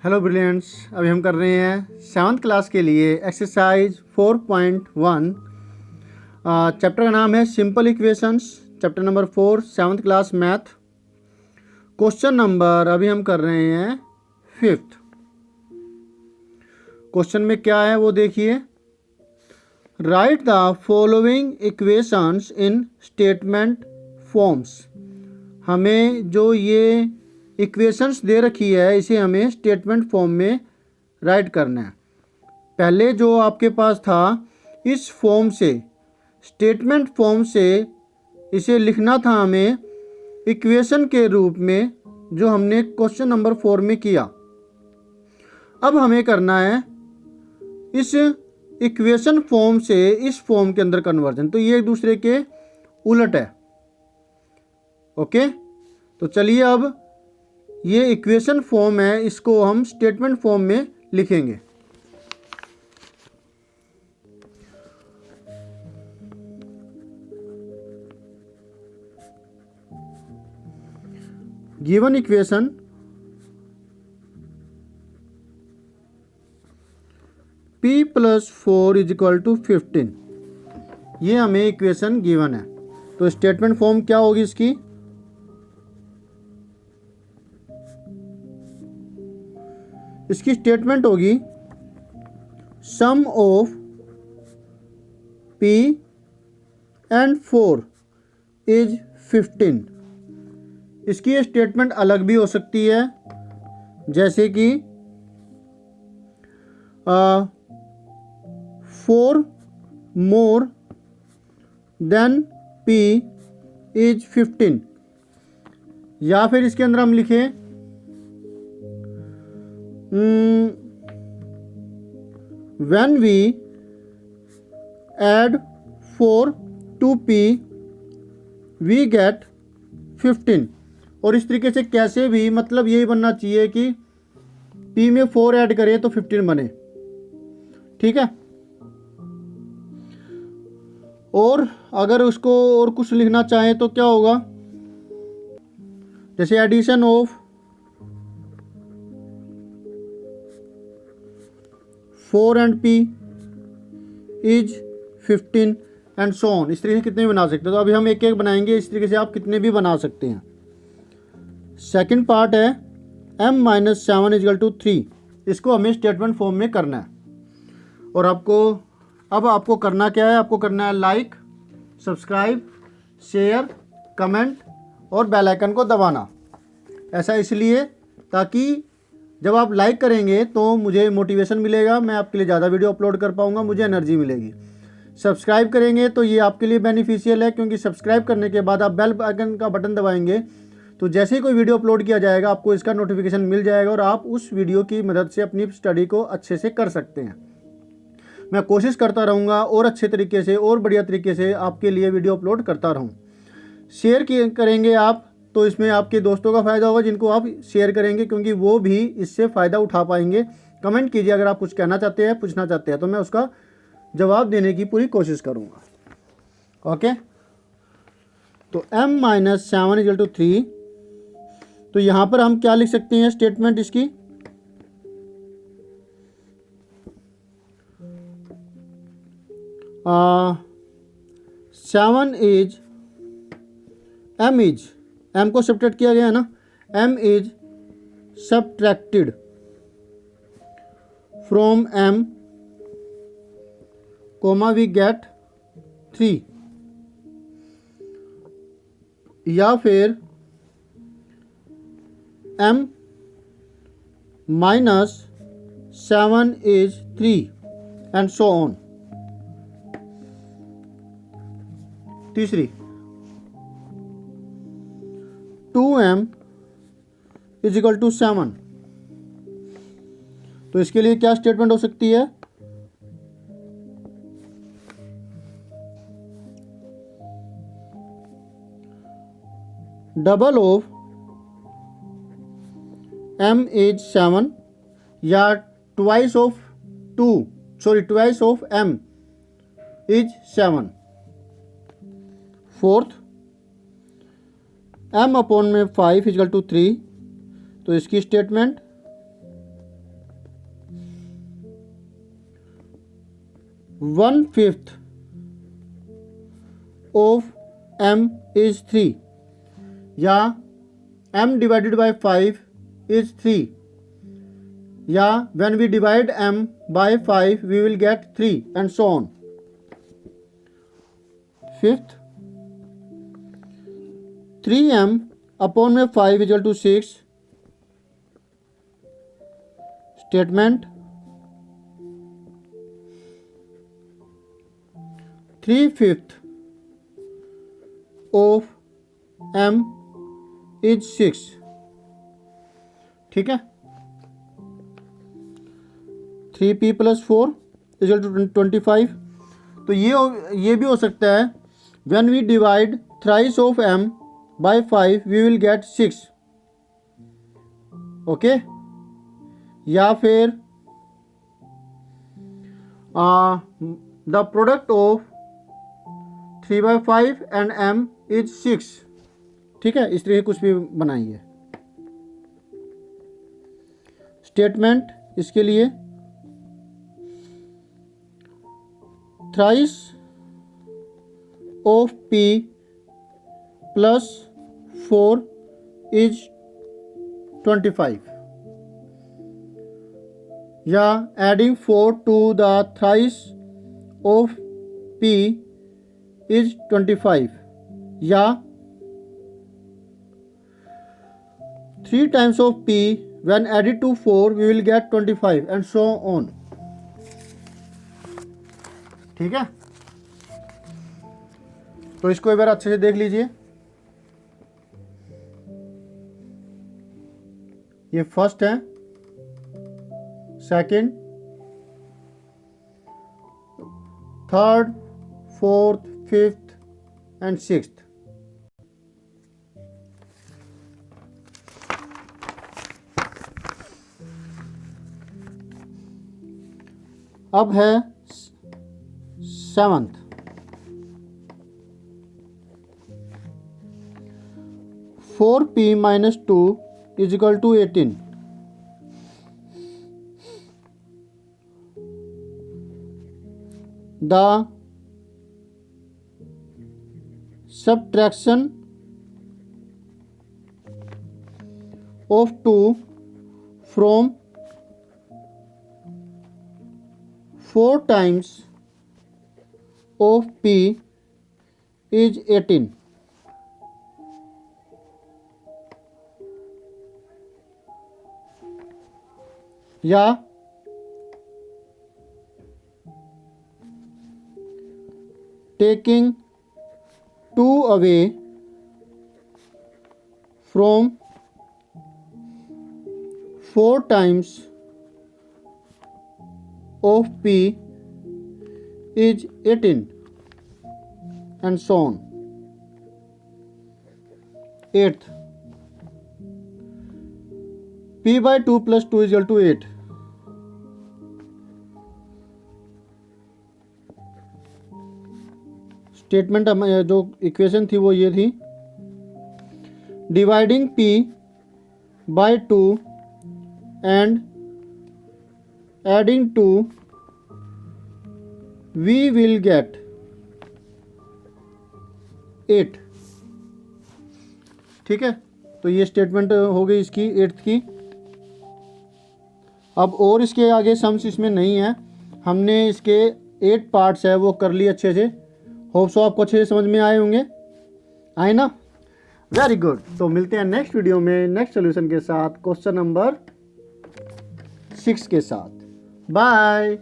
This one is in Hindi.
हेलो ब्रिलियंट्स, अभी हम कर रहे हैं 7th क्लास के लिए एक्सरसाइज 4.1। चैप्टर का नाम है simple equations, chapter number 4, 7th class math. Question number अभी हम कर रहे हैं 5th। क्वेश्चन में क्या है वो देखिए। Right the following equations in statement forms. हमें जो ये इक्वेशंस दे रखी है इसे हमें स्टेटमेंट फॉर्म में राइट करना है। पहले जो आपके पास था इस फॉर्म से, स्टेटमेंट फॉर्म से इसे लिखना था हमें इक्वेशन के रूप में, जो हमने क्वेश्चन नंबर 4 में किया। अब हमें करना है इस इक्वेशन फॉर्म से इस फॉर्म के अंदर कन्वर्जन। तो ये एक दूसरे के उलट है। ओके, तो चलिए अब ये इक्वेशन फॉर्म है, इसको हम स्टेटमेंट फॉर्म में लिखेंगे। Given equation p + 4 = 15। ये हमें इक्वेशन गिवन है। तो स्टेटमेंट फॉर्म क्या होगी इसकी? इसकी स्टेटमेंट होगी सम ऑफ p एंड 4 = 15। इसकी स्टेटमेंट अलग भी हो सकती है, जैसे कि 4 मोर देन p = 15। या फिर इसके अंदर हम लिखें when we add 4 to p we get 15। और इस तरीके से कैसे भी, मतलब यही बनना चाहिए कि p में 4 ऐड करें तो 15 बने। ठीक है। और अगर उसको और कुछ लिखना चाहें तो क्या होगा, जैसे addition of 4 and p = 15 and so on. इस तरीके से कितने भी बना सकते हो। तो अभी हम एक एक बनाएंगे, इस तरीके से आप कितने भी बना सकते हैं। सेकंड पार्ट है m - 7 = 3। इसको हमें स्टेटमेंट फॉर्म में करना है। और आपको करना क्या है, आपको करना है लाइक, सब्सक्राइब, शेयर, कमेंट और बेल आइकन को दबाना। ऐसा इसलिए ताकि जब आप लाइक करेंगे तो मुझे मोटिवेशन मिलेगा, मैं आपके लिए ज़्यादा वीडियो अपलोड कर पाऊँगा, मुझे एनर्जी मिलेगी। सब्सक्राइब करेंगे तो ये आपके लिए बेनिफिशियल है, क्योंकि सब्सक्राइब करने के बाद आप बेल आइकन का बटन दबाएंगे तो जैसे ही कोई वीडियो अपलोड किया जाएगा आपको इसका नोटिफिकेशन मिल जाएगा और आप उस वीडियो की मदद से अपनी स्टडी को अच्छे से कर सकते हैं। मैं कोशिश करता रहूँगा और अच्छे तरीके से और बढ़िया तरीके से आपके लिए वीडियो अपलोड करता रहूँ। शेयर करेंगे आप तो इसमें आपके दोस्तों का फ़ायदा होगा जिनको आप शेयर करेंगे, क्योंकि वो भी इससे फ़ायदा उठा पाएंगे। कमेंट कीजिए अगर आप कुछ कहना चाहते हैं, पूछना चाहते हैं, तो मैं उसका जवाब देने की पूरी कोशिश करूँगा। ओके, तो m - 7 = 3। तो यहाँ पर हम क्या लिख सकते हैं स्टेटमेंट इसकी? m को सब्ट्रैक्ट किया गया है ना, m is subtracted from m, we get 3। या फिर m - 7 = 3 एंड सो ऑन। तीसरी 2m = 7। तो इसके लिए क्या स्टेटमेंट हो सकती है? डबल ऑफ m = 7 या twice of m = 7। Fourth m/5 = 3। तो इसकी स्टेटमेंट 1/5 of m is 3, या m divided by 5 is 3, या when we divide m by 5 we will get 3 and so on. Fifth, 3m upon में 5 equal to 6. Statement 3/5 of m is 6. ठीक है, 3p + 4 = 25. तो ये भी हो सकता है when we divide thrice of m by 5 we will get 6. Okay, या फिर the product of 3/5 and m is 6. ठीक है, इस तरह कुछ भी बनाइए. स्टेटमेंट इसके लिए thrice of p plus 4 is 25, या adding 4 to the thrice of p is 25, या 3 times of p when added to 4 we will get 25 and so on. ठीक है, तो इसको एक बार अच्छे से देख लीजिए. ये फर्स्ट है, second, third, fourth, fifth and sixth. अब है seventh. 4p minus 2 is equal to 18. The subtraction of 2 from 4 times of p is 18. या taking 2 away from 4 times of p is 18 and so on. 8th, p by 2 plus 2 is equal to 8. Statement जो इक्वेशन थी वो ये थी, dividing p by 2 and adding 2 we will get 8. ठीक है, तो ये स्टेटमेंट हो गई इसकी 8th की. अब और इसके आगे सम्स इसमें नहीं है, हमने इसके 8 पार्ट्स है वो कर लिए अच्छे से. होप सो आपको अच्छे से समझ में आए होंगे. आए ना? Very good. तो मिलते हैं नेक्स्ट वीडियो में नेक्स्ट सोल्यूशन के साथ, क्वेश्चन नंबर 6 के साथ. बाय.